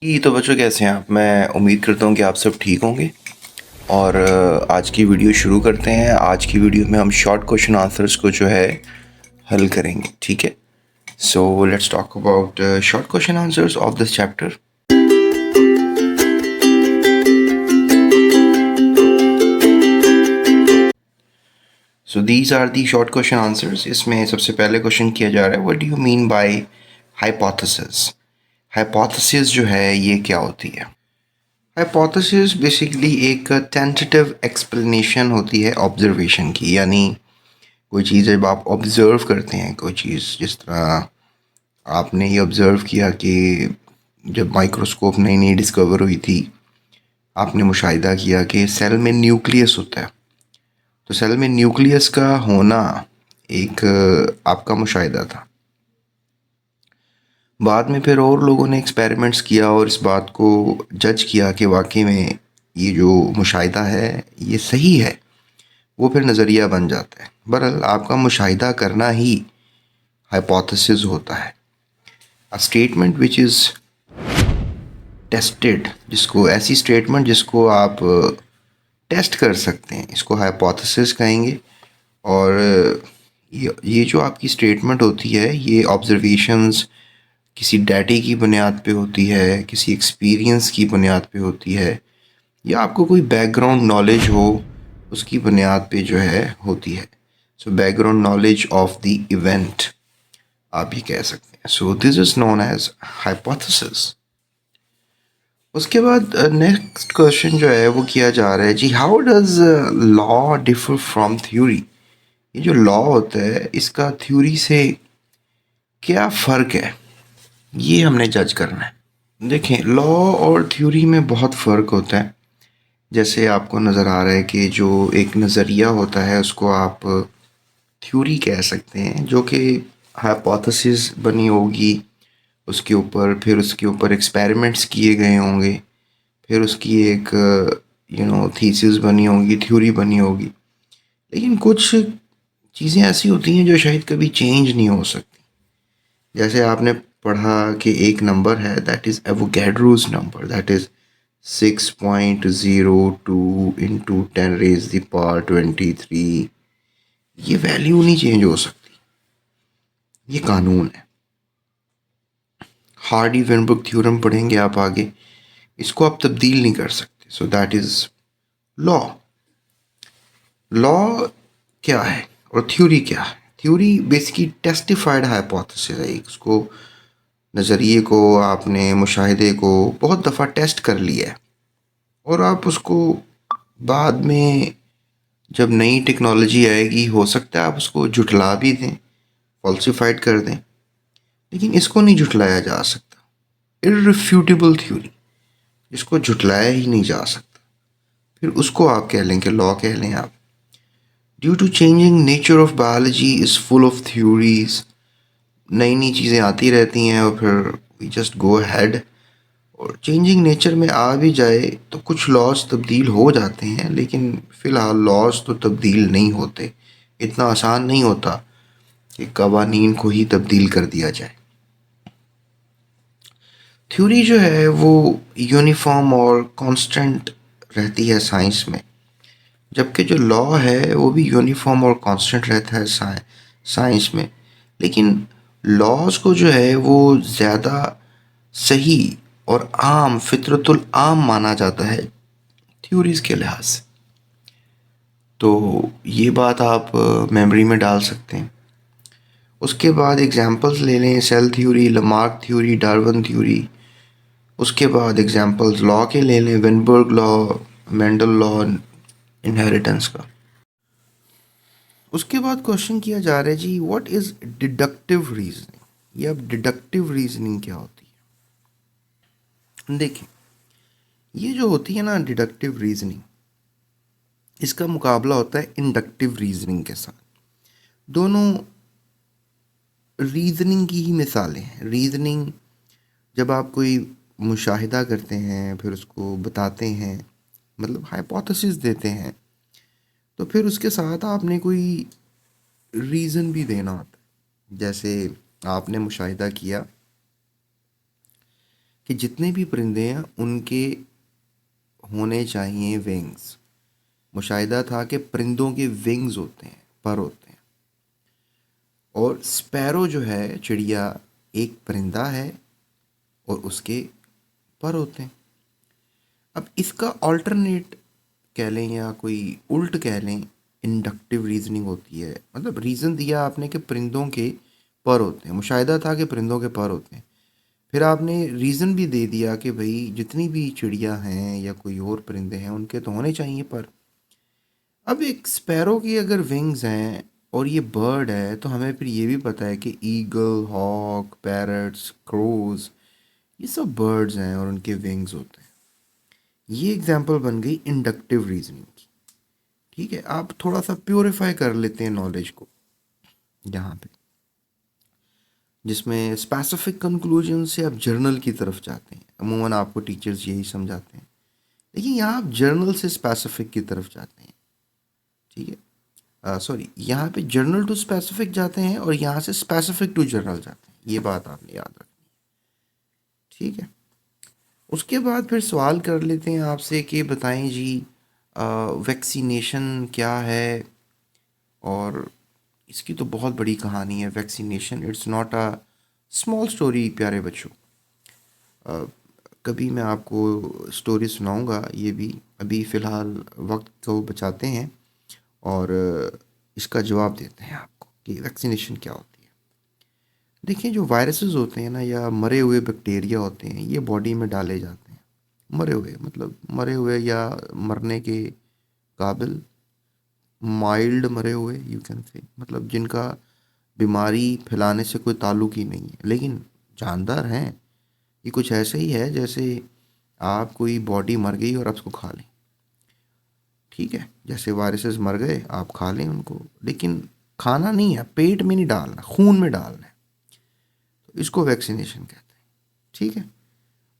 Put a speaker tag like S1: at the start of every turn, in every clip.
S1: जी, तो बच्चों कैसे हैं आप? मैं उम्मीद करता हूँ कि आप सब ठीक होंगे। और आज की वीडियो शुरू करते हैं। आज की वीडियो में हम शॉर्ट क्वेश्चन आंसर्स को जो है हल करेंगे, ठीक है। So let's talk about short question answers of this chapter. So these are the short question answers. इसमें सबसे पहले क्वेश्चन किया जा रहा है, what do you mean by hypothesis. Hypothesis जो है ये क्या होती है? हाइपोथेसिस बेसिकली एक टेंटेटिव एक्सप्लेनेशन होती है ऑब्जर्वेशन की। यानी कोई चीज़ जब आप ऑब्ज़र्व करते हैं, कोई चीज़ जिस तरह आपने ये ऑब्ज़र्व किया कि जब माइक्रोस्कोप नई नई डिस्कवर हुई थी, आपने मुशाहिदा किया कि सेल में न्यूक्लियस होता है। तो सेल में न्यूक्लियस का होना एक आपका मुशाहिदा था। बाद में फिर और लोगों ने एक्सपेरिमेंट्स किया और इस बात को जज किया कि वाकई में ये जो मुशाहिदा है ये सही है। वो फिर नज़रिया बन जाता है। बहरहाल आपका मुशाहिदा करना ही हाइपोथेसिस होता है। A statement which is tested, जिसको ऐसी स्टेटमेंट जिसको आप टेस्ट कर सकते हैं, इसको हाइपोथेसिस कहेंगे। और ये जो आपकी स्टेटमेंट होती है ये ऑब्जर्वेशंस किसी डाटे की बुनियाद पे होती है, किसी एक्सपीरियंस की बुनियाद पे होती है, या आपको कोई बैकग्राउंड नॉलेज हो उसकी बुनियाद पे जो है होती है। So background knowledge of the event आप ये कह सकते हैं। So this is known as hypothesis. उसके बाद नेक्स्ट क्वेश्चन जो है वो किया जा रहा है, जी how does law differ from theory. ये जो लॉ होता है इसका थ्योरी से क्या फ़र्क है, ये हमने जज करना है। देखें, लॉ और थ्योरी में बहुत फ़र्क होता है। जैसे आपको नज़र आ रहा है कि जो एक नज़रिया होता है उसको आप थ्योरी कह सकते हैं, जो कि हाइपोथेसिस बनी होगी उसके ऊपर, फिर उसके ऊपर एक्सपेरिमेंट्स किए गए होंगे, फिर उसकी एक थीसिस बनी होगी, थ्योरी बनी होगी। लेकिन कुछ चीज़ें ऐसी होती हैं जो शायद कभी चेंज नहीं हो सकती। जैसे आपने पढ़ा कि एक नंबर है, that is Avogadro's number, that is 6.02 into 10⁻23। ये वैल्यू नहीं चेंज हो सकती, ये कानून है। हार्डी वेनबर्ग थ्योरम पढ़ेंगे आप आगे, इसको आप तब्दील नहीं कर सकते। So that is law. Law क्या है और थ्योरी क्या है? थ्योरी बेसिकली टेस्टिफाइड हाइपोथेसिस है। उसको नज़रिए को, आपने मुशाहिदे को बहुत दफ़ा टेस्ट कर लिया है और आप उसको बाद में जब नई टेक्नोलॉजी आएगी हो सकता है आप उसको झुठला भी दें, फॉल्सिफाइड कर दें, लेकिन इसको नहीं झुठलाया जा सकता। इररिफ्यूटेबल थ्योरी, इसको झुठलाया ही नहीं जा सकता, फिर उसको आप कह लें कि लॉ कह लें आप। Due to changing nature of biology is full of theories. नई नई चीज़ें आती रहती हैं और फिर वी जस्ट गो हैड, और चेंजिंग नेचर में आ भी जाए तो कुछ लॉज तब्दील हो जाते हैं, लेकिन फ़िलहाल लॉज तो तब्दील नहीं होते। इतना आसान नहीं होता कि कवानीन को ही तब्दील कर दिया जाए। थ्योरी जो है वो यूनिफॉर्म और कांस्टेंट रहती है साइंस में, जबकि जो लॉ है वो भी यूनिफॉर्म और कांस्टेंट रहता है साइंस में। लेकिन लॉज को जो है वो ज़्यादा सही और आम, फितरतुल आम माना जाता है थ्योरीज़ के लिहाज से। तो ये बात आप मेमोरी में डाल सकते हैं। उसके बाद एग्जांपल्स ले लें, cell theory, Lamarck theory, Darwin theory. उसके बाद एग्जांपल्स लॉ के ले लें, Weinberg law, Mendel law, inheritance का। उसके बाद क्वेश्चन किया जा रहा है, जी व्हाट इज़ डिडक्टिव रीजनिंग। ये अब डिडक्टिव रीजनिंग क्या होती है? देखिए, ये जो होती है ना डिडक्टिव रीजनिंग, इसका मुकाबला होता है इंडक्टिव रीजनिंग के साथ। दोनों रीजनिंग की ही मिसालें हैं। रीजनिंग जब आप कोई मुशाहिदा करते हैं, फिर उसको बताते हैं, मतलब हाइपोथेसिस देते हैं, तो फिर उसके साथ आपने कोई रीज़न भी देना होता है। जैसे आपने मुशाहिदा किया कि जितने भी परिंदे हैं उनके होने चाहिए विंग्स। मुशाहिदा था कि परिंदों के विंग्स होते हैं, पर होते हैं। और स्पैरो जो है चिड़िया, एक परिंदा है और उसके पर होते हैं। अब इसका ऑल्टरनेट कह लें या कोई उल्ट कह लें, इंडक्टिव रीजनिंग होती है। मतलब रीज़न दिया आपने कि परिंदों के पर होते हैं, मुशाहिदा था कि परिंदों के पर होते हैं। फिर आपने रीज़न भी दे दिया कि भाई जितनी भी चिड़िया हैं या कोई और परिंदे हैं उनके तो होने चाहिए पर। अब एक स्पैरो की अगर विंग्स हैं और ये बर्ड है, तो हमें फिर ये भी पता है कि ईगल, हॉक, पैरट्स, क्रोज, ये सब बर्ड्स हैं और उनके विंग्स होते हैं। ये एग्जांपल बन गई इंडक्टिव रीजनिंग की। ठीक है, आप थोड़ा सा प्योरीफाई कर लेते हैं नॉलेज को यहाँ पे, जिसमें स्पेसिफिक कंक्लूजन से आप जर्नल की तरफ जाते हैं। अमूमन आपको टीचर्स यही समझाते हैं, लेकिन यहाँ आप जर्नल से स्पेसिफिक की तरफ जाते हैं। ठीक है, सॉरी, यहाँ पे जर्नल टू स्पेसिफिक जाते हैं और यहाँ से स्पेसिफिक टू जर्नल जाते हैं। ये बात आपने याद रखनी। ठीक है, उसके बाद फिर सवाल कर लेते हैं आपसे कि बताएं जी, वैक्सीनेशन क्या है। और इसकी तो बहुत बड़ी कहानी है vaccination. It's not a small story प्यारे बच्चों। कभी मैं आपको स्टोरी सुनाऊंगा, ये भी। अभी फ़िलहाल वक्त को बचाते हैं और इसका जवाब देते हैं आपको कि वैक्सीनेशन क्या होती है। देखिए, जो वायरसेस होते हैं ना, या मरे हुए बैक्टीरिया होते हैं, ये बॉडी में डाले जाते हैं। मरे हुए मतलब मरे हुए या मरने के काबिल, माइल्ड मरे हुए यू कैन से, मतलब जिनका बीमारी फैलाने से कोई ताल्लुक ही नहीं है, लेकिन जानदार हैं। ये कुछ ऐसे ही है जैसे आप कोई बॉडी मर गई और आप उसको खा लें। ठीक है, जैसे वायरसेस मर गए, आप खा लें उनको, लेकिन खाना नहीं है, पेट में नहीं डालना, खून में डालना है। तो इसको वैक्सीनेशन कहते हैं। ठीक है,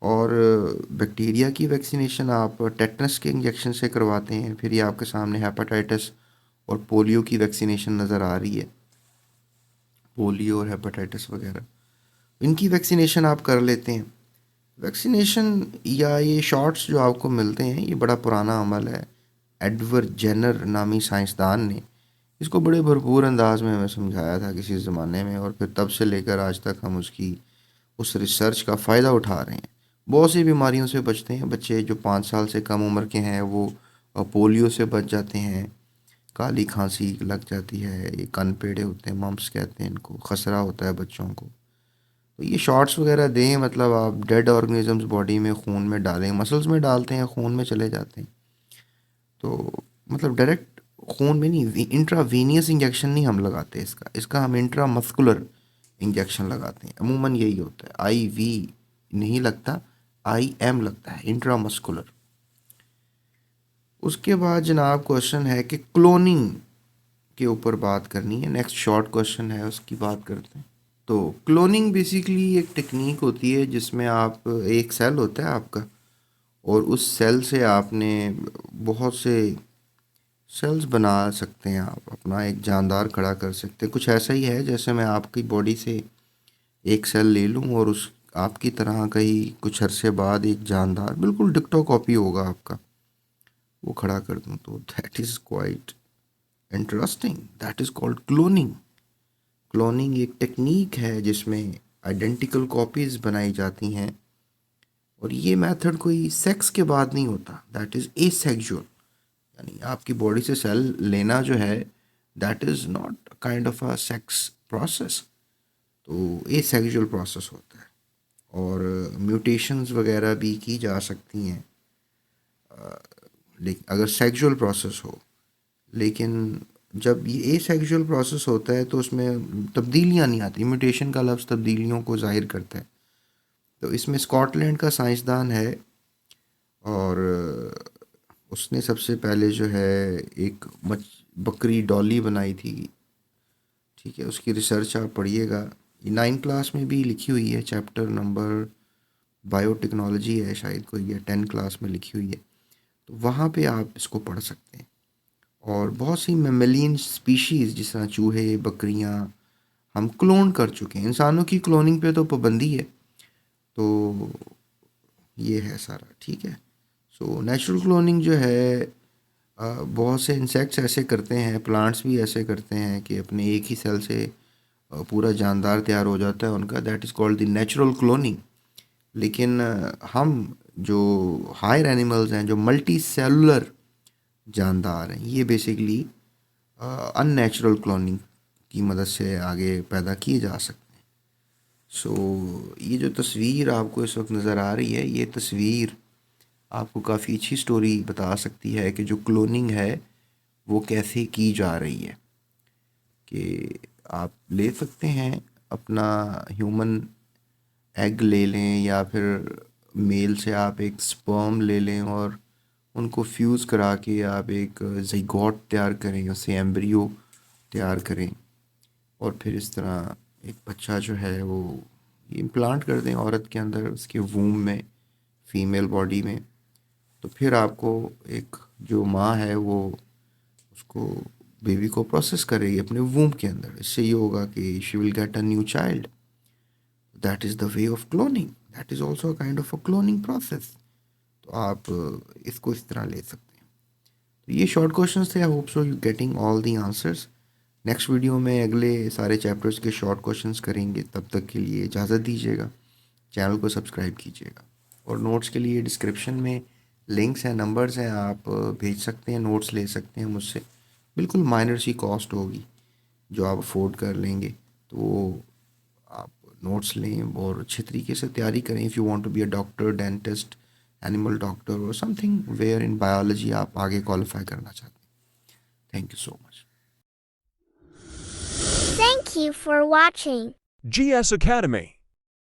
S1: और बैक्टीरिया की वैक्सीनेशन आप टेटनस के इंजेक्शन से करवाते हैं। फिर ये आपके सामने हेपेटाइटिस और पोलियो की वैक्सीनेशन नज़र आ रही है। पोलियो और हेपेटाइटिस वगैरह, इनकी वैक्सीनेशन आप कर लेते हैं। वैक्सीनेशन या ये शॉट्स जो आपको मिलते हैं, ये बड़ा पुराना अमल है। एडवर्ड जेनर नामी साइंसदान ने इसको बड़े भरपूर अंदाज में हमें समझाया था किसी ज़माने में, और फिर तब से लेकर आज तक हम उसकी उस रिसर्च का फ़ायदा उठा रहे हैं। बहुत सी बीमारियों से बचते हैं बच्चे। जो 5 साल से कम उम्र के हैं वो पोलियो से बच जाते हैं। काली खांसी लग जाती है, ये कान पेड़े होते हैं, मम्प्स कहते हैं इनको, खसरा होता है बच्चों को। तो ये शॉट्स वगैरह दें, मतलब आप डेड ऑर्गेनिजम्स बॉडी में खून में डालें, मसल्स में डालते हैं, खून में चले जाते हैं। तो मतलब डायरेक्ट खून में नहीं, इंट्रावीनियस इंजेक्शन नहीं हम लगाते इसका हम इंट्रा मस्कुलर इंजेक्शन लगाते हैं। अमूमन यही होता है, आई वी नहीं लगता, आई एम लगता है, इंट्रा मस्कुलर। उसके बाद जनाब क्वेश्चन है कि क्लोनिंग के ऊपर बात करनी है। नेक्स्ट शॉर्ट क्वेश्चन है, उसकी बात करते हैं। तो क्लोनिंग बेसिकली एक टेक्निक होती है जिसमें आप, एक सेल होता है आपका, और उस सेल से आपने बहुत से सेल्स बना सकते हैं। आप अपना एक जानदार खड़ा कर सकते हैं। कुछ ऐसा ही है जैसे मैं आपकी बॉडी से एक सेल ले लूं और उस आपकी तरह का ही कुछ अरसे बाद एक जानदार बिल्कुल डिक्टो कॉपी होगा आपका, वो खड़ा कर दूं। तो that is quite interesting, that is called cloning. Cloning एक टेक्निक है जिसमें आइडेंटिकल कॉपीज़ बनाई जाती हैं, और ये मेथड कोई सेक्स के बाद नहीं होता। दैट इज़ एसेक्सुअल, यानी आपकी बॉडी से सेल लेना जो है, that is not kind of a sex process. तो एसेक्सुअल प्रोसेस होता है, और म्यूटेशंस वगैरह भी की जा सकती हैं, लेकिन अगर सेक्सुअल प्रोसेस हो। लेकिन जब ये एसेक्सुअल प्रोसेस होता है तो उसमें तब्दीलियाँ नहीं आती। म्यूटेशन का लफ्ज़ तब्दीलियों को ज़ाहिर करता है। तो इसमें स्कॉटलैंड का साइंसदान है, और उसने सबसे पहले जो है एक बकरी डॉली बनाई थी। ठीक है, उसकी रिसर्च आप पढ़िएगा, ये 9 क्लास में भी लिखी हुई है, चैप्टर नंबर बायोटेक्नोलॉजी है शायद कोई, या 10 क्लास में लिखी हुई है। तो वहाँ पे आप इसको पढ़ सकते हैं। और बहुत सी मेमेलियन स्पीशीज़ जिस तरह चूहे, बकरियाँ, हम क्लोन कर चुके हैं। इंसानों की क्लोनिंग पे तो पाबंदी है, तो ये है सारा, ठीक है। सो नेचुरल क्लोनिंग जो है बहुत से इंसेक्ट्स ऐसे करते हैं, प्लांट्स भी ऐसे करते हैं कि अपने एक ही सेल से पूरा जानदार तैयार हो जाता है उनका, that is called the natural cloning. लेकिन हम जो हायर एनिमल्स हैं, जो मल्टी सेलुलर जानदार हैं, ये बेसिकली अननेचुरल क्लोनिंग की मदद से आगे पैदा किए जा सकते हैं। सो ये जो तस्वीर आपको इस वक्त नज़र आ रही है, ये तस्वीर आपको काफ़ी अच्छी स्टोरी बता सकती है कि जो क्लोनिंग है वो कैसे की जा रही है। कि आप ले सकते हैं अपना ह्यूमन एग ले लें, या फिर मेल से आप एक स्पर्म ले लें और उनको फ्यूज़ करा के आप एक ज़िगोट तैयार करें, उससे एम्ब्रियो तैयार करें, और फिर इस तरह एक बच्चा जो है वो इम्प्लांट कर दें औरत के अंदर, उसके वूम में, फीमेल बॉडी में। तो फिर आपको एक जो माँ है वो उसको, बेबी को प्रोसेस करेगी अपने वूम के अंदर। इससे ये होगा कि she will get a new child. That is the way of cloning, that is also a kind of a cloning process. तो आप इसको इस तरह ले सकते हैं। तो ये शॉर्ट क्वेश्चंस थे। I hope so you getting all the answers. Next video में अगले सारे चैप्टर्स के शॉर्ट क्वेश्चंस करेंगे। तब तक के लिए इजाज़त दीजिएगा, चैनल को सब्सक्राइब कीजिएगा, और नोट्स के लिए डिस्क्रिप्शन में लिंक्स हैं, नंबर्स हैं, आप भेज सकते हैं, नोट्स ले सकते हैं मुझसे। बिल्कुल माइनर सी कॉस्ट होगी जो आप अफोर्ड कर लेंगे। तो आप नोट्स लें और अच्छे तरीके से तैयारी करें। If you want to be a doctor, dentist, animal doctor और समथिंग वेयर इन बायोलॉजी आप आगे क्वालिफाई करना चाहते हैं। Thank you so much.
S2: Thank you for watching.
S3: GS Academy.